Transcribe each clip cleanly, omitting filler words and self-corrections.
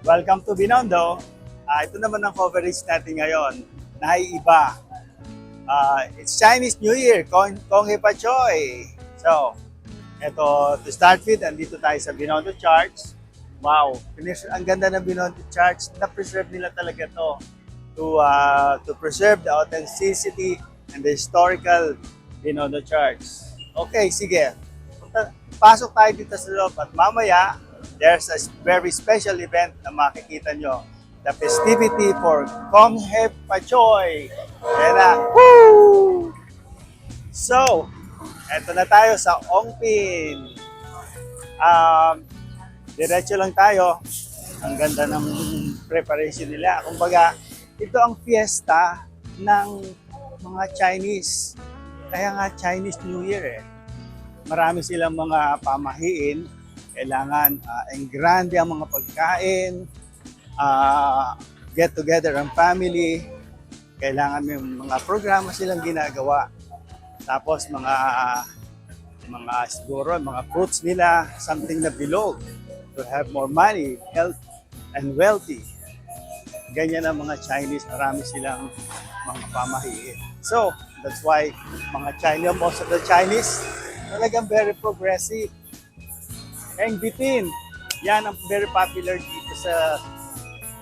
welcome to Binondo. Ito naman ang coverage natin ngayon. Naiiba. It's Chinese New Year. Kong Hei Choy. So, ito, to start with, andito tayo sa Binondo Church. Wow, ang ganda ng Binondo Church. Na-preserve nila talaga to preserve the authenticity and the historical Binondo Church. Okay, sige. Pasok tayo dito sa loob at mamaya, there's a very special event na makikita nyo. The festivity for Kong Hei Choy. Ayan na. Woo! So, eto na tayo sa Ongpin. Diretso lang tayo. Ang ganda ng preparation nila. Kumbaga, ito ang fiesta ng mga Chinese. Kaya nga Chinese New Year eh. Marami silang mga pamahiin. Kailangan engrande ang mga pagkain, get together ang family. Kailangan may mga programa silang ginagawa. Tapos siguro, mga fruits nila, something na belong to have more money, health, and wealthy. Ganyan ang mga Chinese, marami silang mga pamahiin. So, that's why most of the Chinese, talagang very progressive. Heng bitin, yan ang very popular dito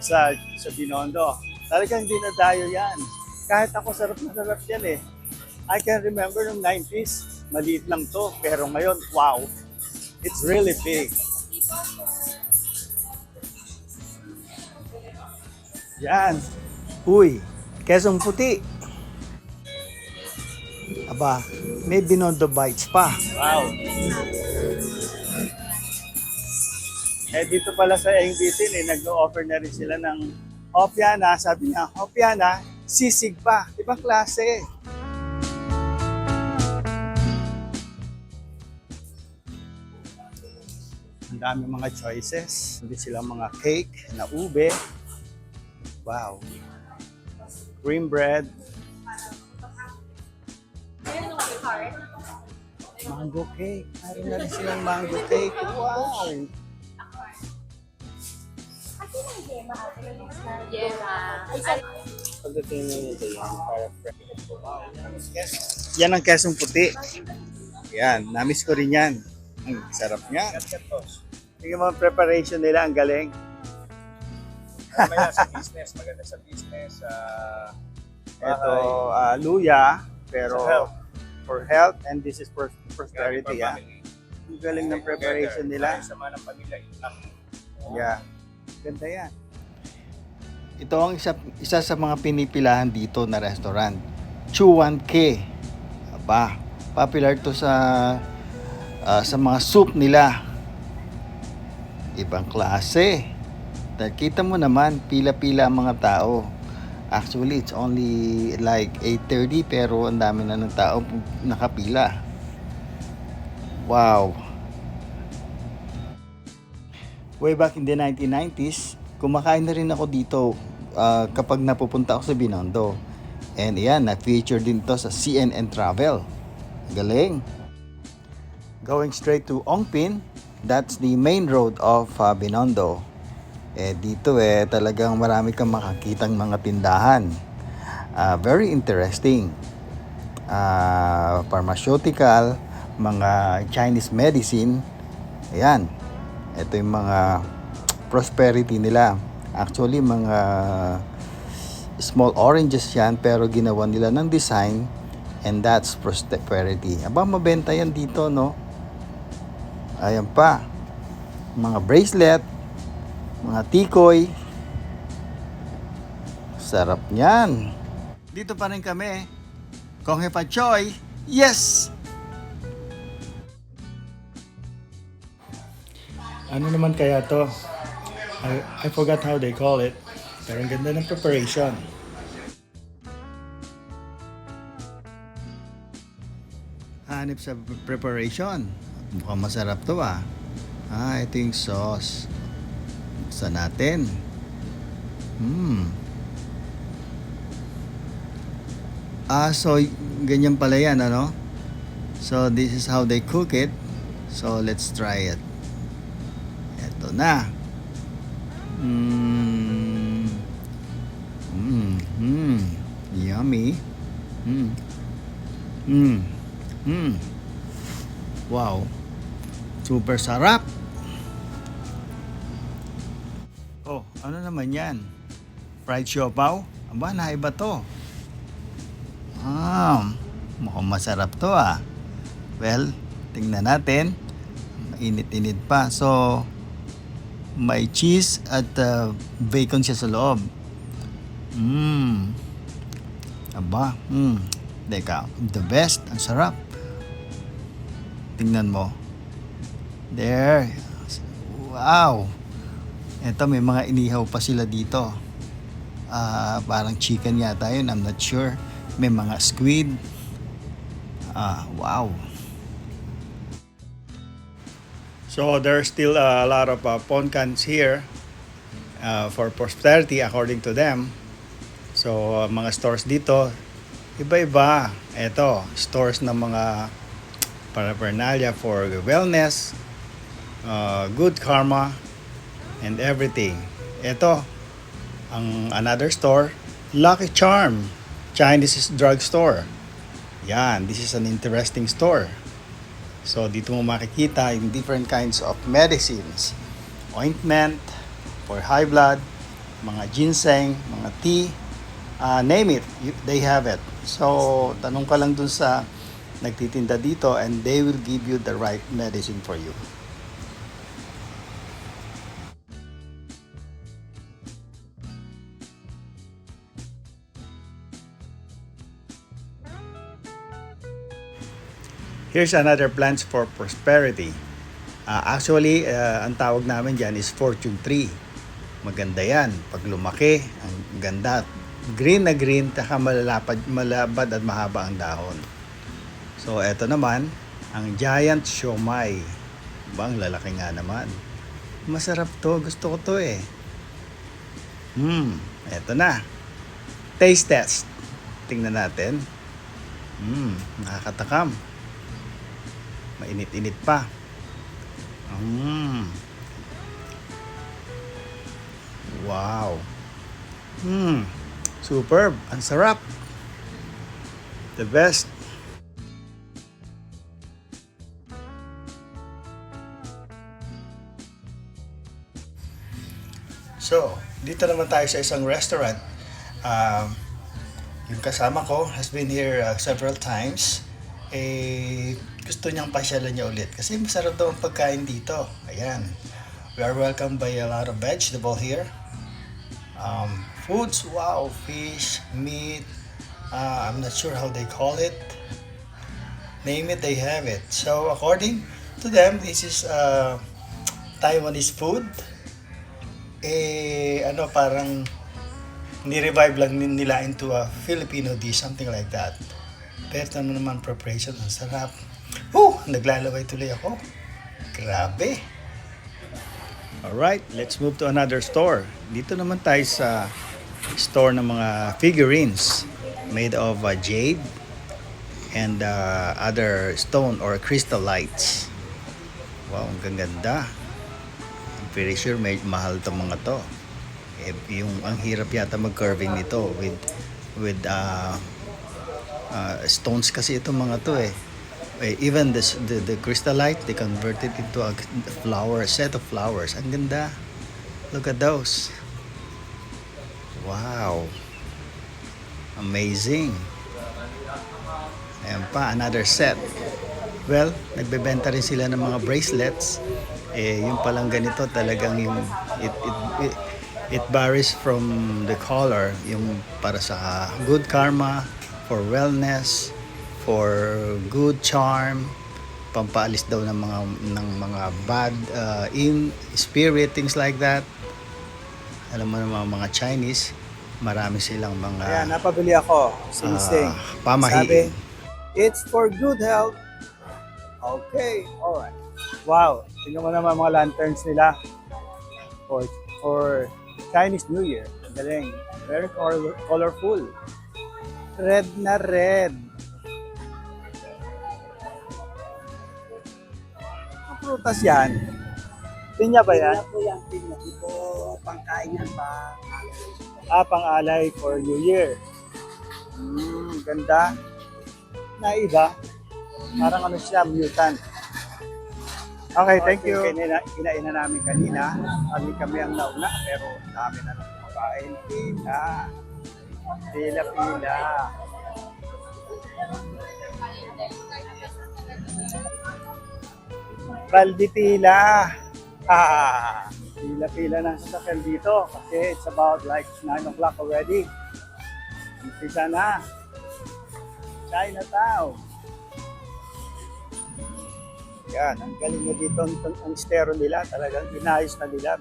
sa Binondo. Talagang dinadayo yan. Kahit ako, sarap na sarap yan eh. I can remember noong 90s, maliit lang to. Pero ngayon, wow, it's really big. Yan. Uy, Quezon Puti. Aba, may Binondo Bites pa. Wow. Dito pala sa Engbitin, nag-o-offer na rin sila ng Hopiana. Sabi niya, Hopiana, sisig pa. Ibang klase. Ang dami mga choices. Hindi sila mga cake na ube. Wow. Cream bread. Mango cake. Meron na rin silang mango cake. Wow. Pagdating nito yan, para fresh. Yan ang Quezon Puti. Yan, namiss ko rin yan. Ang sarap niya. Yung mga preparation nila, ang galing. Mamaya sa business, maganda sa business. Ito, luya, pero for health, and this is for prosperity. Yeah. Ang galing ng preparation nila. Sama ng pamilya, ilang. Yeah. Ganda yan. Ito ang isa sa mga pinipilahan dito na restaurant. Chuan Ke. Aba, popular to sa mga soup nila. Ibang klase. Dahil kita mo naman, pila-pila ang mga tao. Actually, it's only like 8:30 pero ang dami na ng tao nakapila. Wow. Way back in the 1990s, kumakain na rin ako dito kapag napupunta ako sa Binondo. And yan, na-feature din to sa CNN Travel. Galing. Going straight to Ongpin, that's the main road of Binondo. Dito talagang marami kang makakitang mga tindahan. Very interesting. Pharmaceutical, mga Chinese medicine. Ayan. Ito yung mga prosperity nila. Actually, mga small oranges yan, pero ginawa nila ng design, and that's prosperity. Aba, mabenta yan dito, no? Ayan pa. Mga bracelet, mga tikoy. Sarap niyan. Dito pa rin kami. Kong Hei Choy. Yes! Ano naman kaya to? I forgot how they call it. Pero ang ganda ng preparation. Hanip sa preparation. Mukhang masarap to ah. Ito yung sauce. Buksan natin. So ganyan pala yan, ano? So this is how they cook it. So let's try it. Ito na. Mm. Yummy. Mm. Mm. Mm. Wow. Super sarap. Oh, ano naman yan? Fried siopaw? Aba, naiba to. Mukhang masarap to ah. Well, tingnan natin. Mainit-init pa. So, may cheese at bacon siya sa loob. Aba, Teka, the best. Ang sarap. Tingnan mo. There. Wow. Ito, may mga inihaw pa sila dito. Parang chicken yata yun. I'm not sure. May mga squid. Wow. So there's still a lot of poncans here for prosperity according to them. So mga stores dito, iba-iba. Ito, stores ng mga paraphernalia for wellness, good karma, and everything. Ito, ang another store, Lucky Charm, Chinese drugstore. Yan, this is an interesting store. So dito mo makikita yung different kinds of medicines, ointment for high blood, mga ginseng, mga tea, name it, they have it. So tanong ka lang dun sa nagtitinda dito and they will give you the right medicine for you. Here's another plants for prosperity. Actually, ang tawag namin dyan is fortune tree. Maganda yan. Pag lumaki, ang ganda. Green na green, taka malabad at mahaba ang dahon. So, eto naman, ang giant siomai. Bang lalaki nga naman. Masarap to. Gusto ko to eh. Eto na. Taste test. Tingnan natin. Nakakatakam. Mainit-init pa. Wow. Superb. Ang sarap. The best. So, dito naman tayo sa isang restaurant. Yung kasama ko has been here several times. Gusto niyang pasyalan niya ulit kasi masarap daw ang pagkain dito. Ayan. We are welcomed by a lot of vegetable here. Foods, wow, fish, meat, I'm not sure how they call it. Name it, they have it. So according to them, this is Taiwanese food. Parang ni-revive lang nila into a Filipino dish, something like that. Pero naman preparation, ang sarap. Naglalaway tuloy ako. Grabe. Alright, let's move to another store. Dito naman tayo sa store ng mga figurines made of jade and other stone or crystal lights. Wow, ang ganda. I'm pretty sure may mahal itong mga to. Ang hirap yata mag-carving nito with stones kasi itong mga to eh. Even the crystallite, they converted into a set of flowers. Ang ganda. Look at those. Wow. Amazing. Ayan pa, another set. Well, nagbebenta rin sila ng mga bracelets. Yung palang ganito talagang yung it varies from the color. Yung para sa good karma, for wellness, for good charm, pampaalis daw ng mga bad in spirit, things like that. Alam mo naman mga Chinese, marami silang mga Kaya napabili ako, sing-sing. pamahiin. Sabi, it's for good health. Okay, alright. Wow, tingnan mo naman mga lanterns nila for Chinese New Year. Galing. Very colorful. Red na red. Ang prutas yan, Pinya ba yan? Pinya po yan, pinya. Ito, pangkain yan pa. Pang-alay for New Year. Ganda. Naiba. Parang ano siya, mutant. Okay, thank you. Kinain na namin kanina. Kami ang nauna, pero dami na nang kumakain. Pila. Balditila. Pila ng sasakyan dito kasi it's about like 9 o'clock already. Umpisa na. Chinatown. Yan, ang galing na dito ang estero nila. Talagang inayos na nila.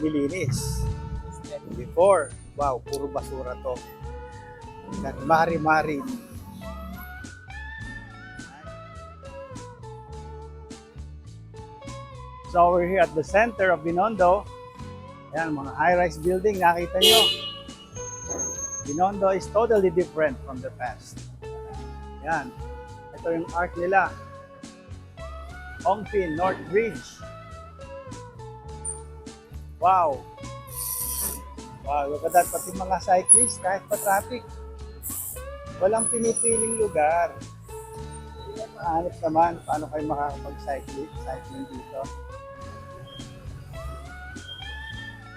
Nilinis. Before, wow, puro basura to. Yan, mari-mari. So we're here at the center of Binondo. Ayan, mga high-rise building, nakita nyo. Binondo is totally different from the past. Ayan, ito yung arc nila. Ongpin North Bridge. Wow. Wow, look at that. Pati mga cyclists, kahit pa traffic. Walang pinipiling lugar. Hanip naman, paano kayo makakapag-cycling dito?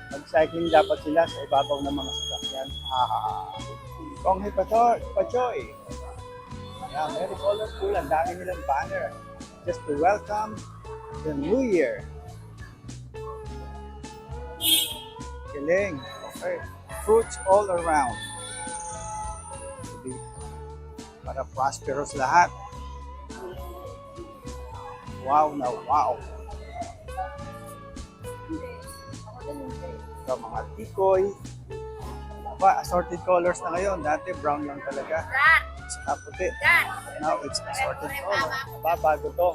Mag-cycling dapat sila sa ibabaw ng mga sasakyan. Konghe Pachoy. Yeah, very colorful. Ang dami nilang banner. Just to welcome the New Year. Galing. Okay. Fruits all around. Para prosperous lahat. Wow na wow. So, mga tikoy. Assorted colors na ngayon. Dati brown lang talaga. Saka puti. Now it's assorted color. Bago to.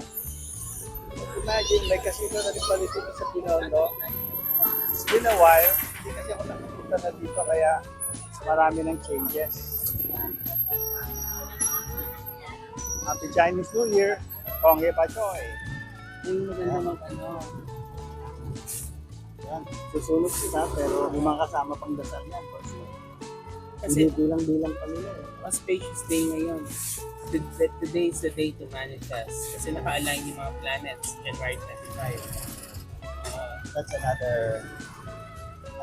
Imagine, may casino na rin pala dito sa Binondo. It's been a while. Hindi kasi ako nakapunta na dito kaya marami ng changes. Happy Chinese New Year. Konghe Pachoy. Yung maganda mag Yan. Susunod sila pero limang kasama pang dasal yan. Kasi Hindi bilang-bilang pa nila eh. mas spacious day ngayon. Today is the day to manifest. Kasi naka-align yung mga planets January 25. That's another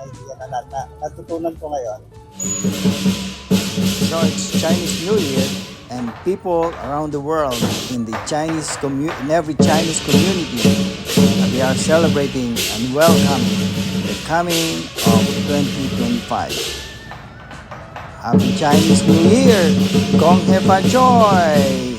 idea na natutunan ko ngayon. So it's Chinese New Year, and people around the world in every Chinese community, they are celebrating and welcoming the coming of 2025. Happy Chinese New Year! Konghe Pachoy!